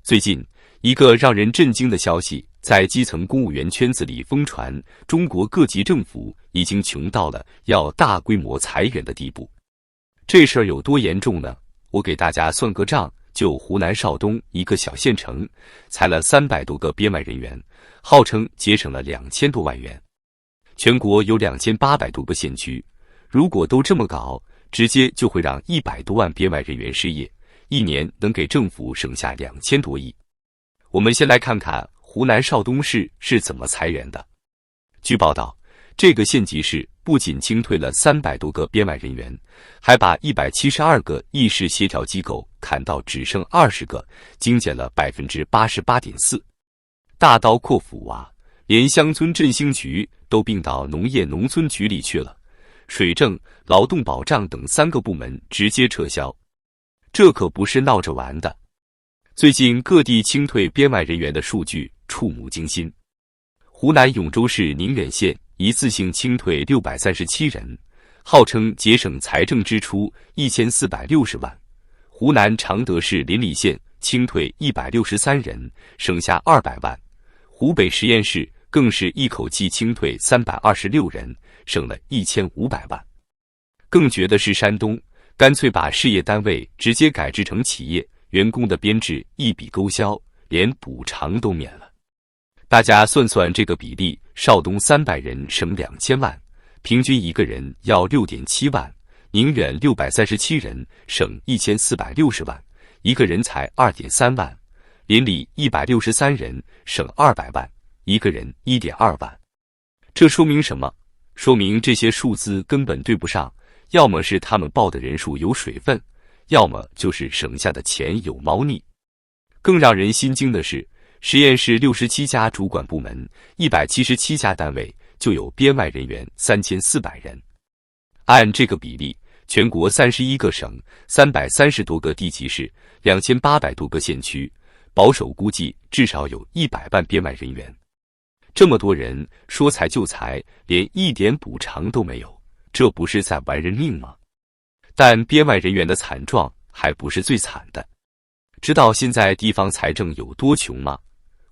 最近，一个让人震惊的消息在基层公务员圈子里疯传：中国各级政府已经穷到了要大规模裁员的地步。这事儿有多严重呢？我给大家算个账，就湖南邵东一个小县城，裁了300多个编外人员，号称节省了2000多万元。全国有2800多个县区，如果都这么搞，直接就会让100多万编外人员失业，一年能给政府省下2000多亿。我们先来看看湖南邵东市是怎么裁员的。据报道，这个县级市不仅清退了300多个编外人员，还把172个议事协调机构砍到只剩20个，精简了 88.4%。大刀阔斧啊，连乡村振兴局都并到农业农村局里去了，水政、劳动保障等3个部门直接撤销。这可不是闹着玩的。最近各地清退编外人员的数据触目惊心。湖南永州市宁远县一次性清退637人，号称节省财政支出1460万。湖南常德市临澧县清退163人，省下200万。湖北十堰市更是一口气清退326人，省了1500万。更绝的是山东，干脆把事业单位直接改制成企业，员工的编制一笔勾销，连补偿都免了。大家算算这个比例，邵东300人省2000万，平均一个人要6.7万；宁远637人省1460万，一个人才2.3万；临澧163人省200万，一个人1.2万。这说明什么？说明这些数字根本对不上，要么是他们报的人数有水分，要么就是省下的钱有猫腻。更让人心惊的是，十堰市67家主管部门，177家单位就有编外人员3400人。按这个比例，全国31个省、330多个地级市、2800多个县区，保守估计至少有100万编外人员。这么多人，说裁就裁，连一点补偿都没有，这不是在玩人命吗？但编外人员的惨状还不是最惨的。知道现在地方财政有多穷吗？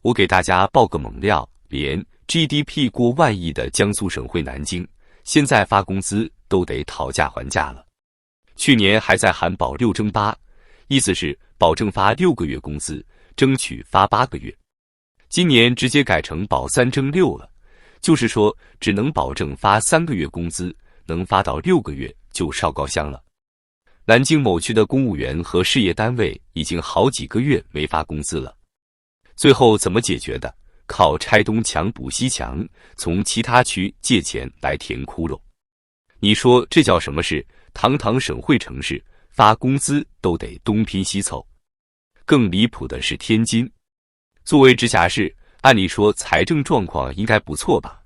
我给大家报个猛料，连 GDP 过万亿的江苏省会南京，现在发工资都得讨价还价了。去年还在喊保6争8，意思是保证发6个月工资，争取发8个月。今年直接改成保3争6了，就是说只能保证发3个月工资，能发到6个月就烧高香了。南京某区的公务员和事业单位已经好几个月没发工资了。最后怎么解决的？靠拆东墙补西墙，从其他区借钱来填窟窿。你说这叫什么事？堂堂省会城市，发工资都得东拼西凑。更离谱的是天津，作为直辖市，按理说财政状况应该不错吧？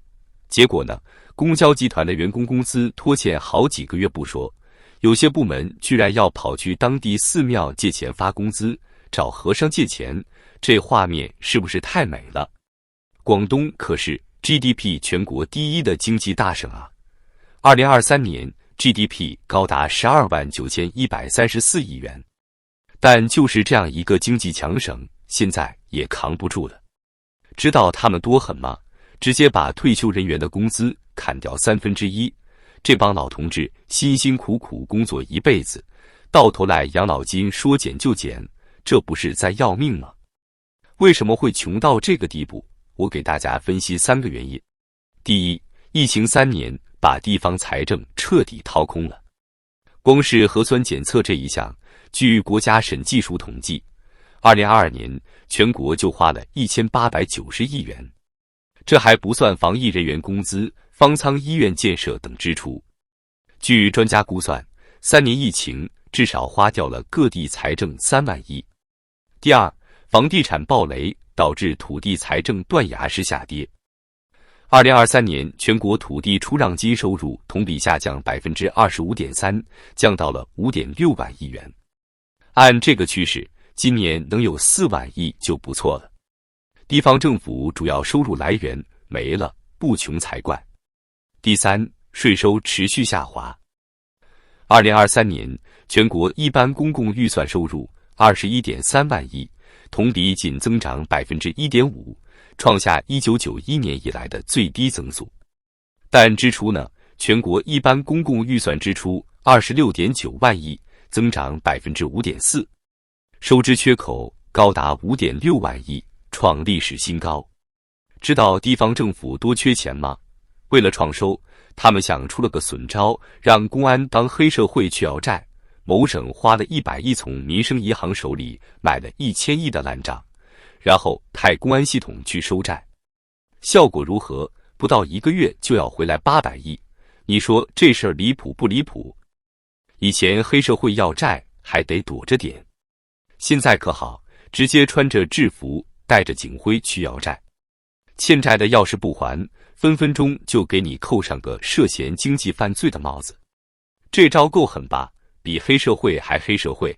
结果呢，公交集团的员工工资拖欠好几个月不说，有些部门居然要跑去当地寺庙借钱发工资，找和尚借钱，这画面是不是太美了？广东可是 GDP 全国第1的经济大省啊！2023年 GDP 高达129134亿元，但就是这样一个经济强省，现在也扛不住了。知道他们多狠吗？直接把退休人员的工资砍掉1/3。这帮老同志辛辛苦苦工作一辈子，到头来养老金说减就减，这不是在要命吗？为什么会穷到这个地步？我给大家分析3个原因。第一，疫情3年把地方财政彻底掏空了。光是核酸检测这一项，据国家审计署统计，2022年全国就花了1890亿元，这还不算防疫人员工资、方舱医院建设等支出。据专家估算，3年疫情至少花掉了各地财政3万亿。第二，房地产暴雷导致土地财政断崖式下跌。2023年全国土地出让金收入同比下降 25.3%， 降到了 5.6万亿元。按这个趋势，今年能有4万亿就不错了。地方政府主要收入来源没了，不穷才怪。第三，税收持续下滑。2023年全国一般公共预算收入21.3万亿，同比仅增长 1.5%， 创下1991年以来的最低增速。但支出呢？全国一般公共预算支出 26.9 万亿，增长 5.4%， 收支缺口高达 5.6 万亿，创历史新高。知道地方政府多缺钱吗？为了创收，他们想出了个损招，让公安当黑社会去要债。某省花了100亿从民生银行手里买了1000亿的烂账，然后派公安系统去收债，效果如何？不到1个月就要回来800亿，你说这事儿离谱不离谱？以前黑社会要债还得躲着点，现在可好，直接穿着制服带着警徽去要债，欠债的要是不还，分分钟就给你扣上个涉嫌经济犯罪的帽子。这招够狠吧？比黑社会还黑社会。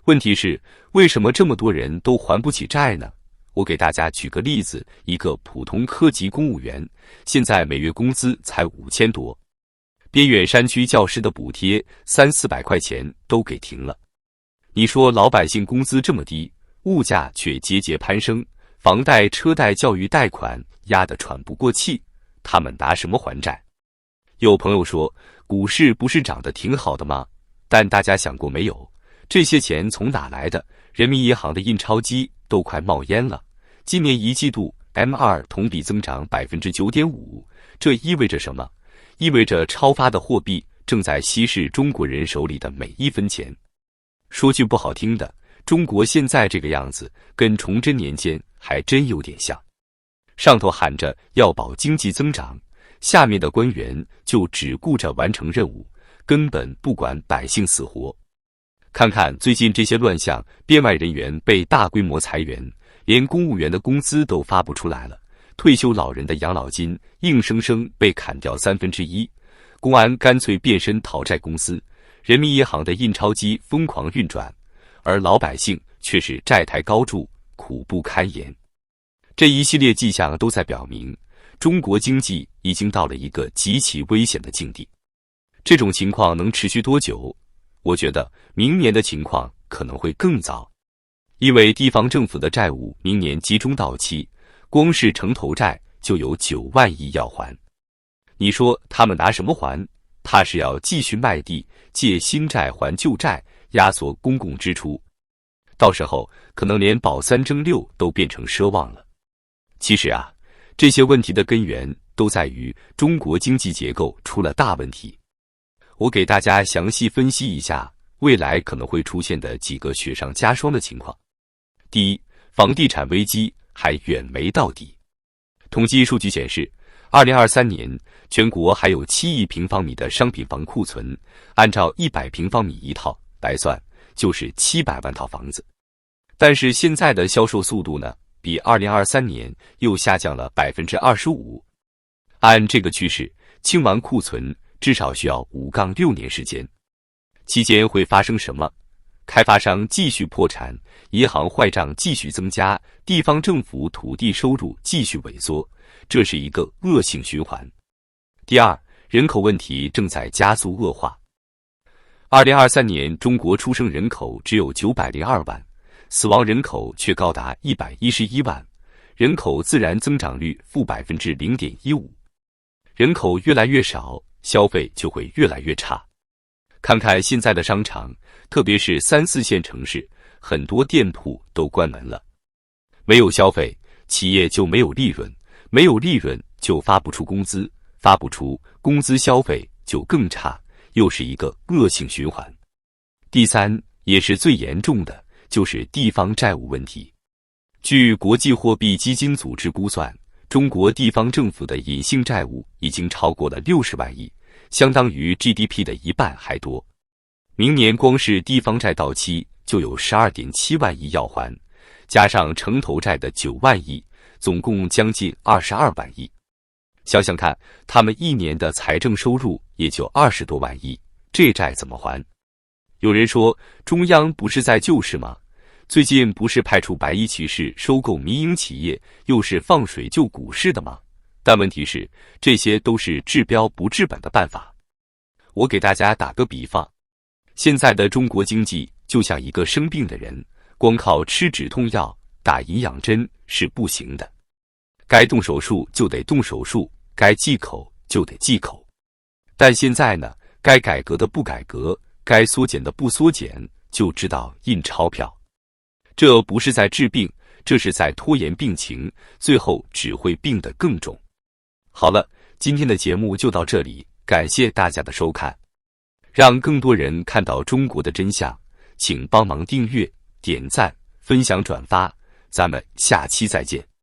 问题是，为什么这么多人都还不起债呢？我给大家举个例子，一个普通科级公务员，现在每月工资才5000多，边远山区教师的补贴300-400块钱都给停了。你说老百姓工资这么低，物价却节节攀升，房贷、车贷、教育贷款压得喘不过气，他们拿什么还债？有朋友说，股市不是涨得挺好的吗？但大家想过没有，这些钱从哪来的？人民银行的印钞机都快冒烟了。今年1季度 M2 同比增长 9.5%， 这意味着什么？意味着超发的货币正在稀释中国人手里的每一分钱。说句不好听的，中国现在这个样子，跟崇祯年间还真有点像。上头喊着要保经济增长，下面的官员就只顾着完成任务，根本不管百姓死活。看看最近这些乱象，编外人员被大规模裁员，连公务员的工资都发不出来了，退休老人的养老金硬生生被砍掉1/3，公安干脆变身讨债公司，人民银行的印钞机疯狂运转，而老百姓却是债台高筑，苦不堪言。这一系列迹象都在表明，中国经济已经到了一个极其危险的境地。这种情况能持续多久？我觉得明年的情况可能会更糟，因为地方政府的债务明年集中到期，光是城投债就有9万亿要还。你说他们拿什么还？怕是要继续卖地，借新债还旧债，压缩公共支出。到时候可能连保3争6都变成奢望了。其实啊，这些问题的根源都在于中国经济结构出了大问题。我给大家详细分析一下未来可能会出现的几个雪上加霜的情况。第一，房地产危机还远没到底。统计数据显示，2023年全国还有7亿平方米的商品房库存，按照100平方米一套来算，就是700万套房子。但是现在的销售速度呢，比2023年又下降了 25%。按这个趋势，清完库存至少需要5-6年时间。期间会发生什么？开发商继续破产，银行坏账继续增加，地方政府土地收入继续萎缩，这是一个恶性循环。第二，人口问题正在加速恶化。2023年中国出生人口只有902万，死亡人口却高达111万，人口自然增长率负 0.15%。人口越来越少，消费就会越来越差。看看现在的商场，特别是3、4线城市，很多店铺都关门了。没有消费，企业就没有利润，没有利润就发不出工资，发不出工资，消费就更差，又是一个恶性循环。第三，也是最严重的，就是地方债务问题。据国际货币基金组织估算，中国地方政府的隐性债务已经超过了60万亿，相当于 GDP 的1半还多。明年光是地方债到期就有 12.7 万亿要还，加上城投债的9万亿，总共将近22万亿。想想看，他们一年的财政收入也就20多万亿，这债怎么还？有人说，中央不是在救市吗？最近不是派出白衣骑士收购民营企业，又是放水救股市的吗？但问题是，这些都是治标不治本的办法。我给大家打个比方，现在的中国经济就像一个生病的人，光靠吃止痛药、打营养针是不行的。该动手术就得动手术，该忌口就得忌口。但现在呢，该改革的不改革，该缩减的不缩减，就知道印钞票。这不是在治病，这是在拖延病情，最后只会病得更重。好了，今天的节目就到这里，感谢大家的收看。让更多人看到中国的真相，请帮忙订阅、点赞、分享、转发，咱们下期再见。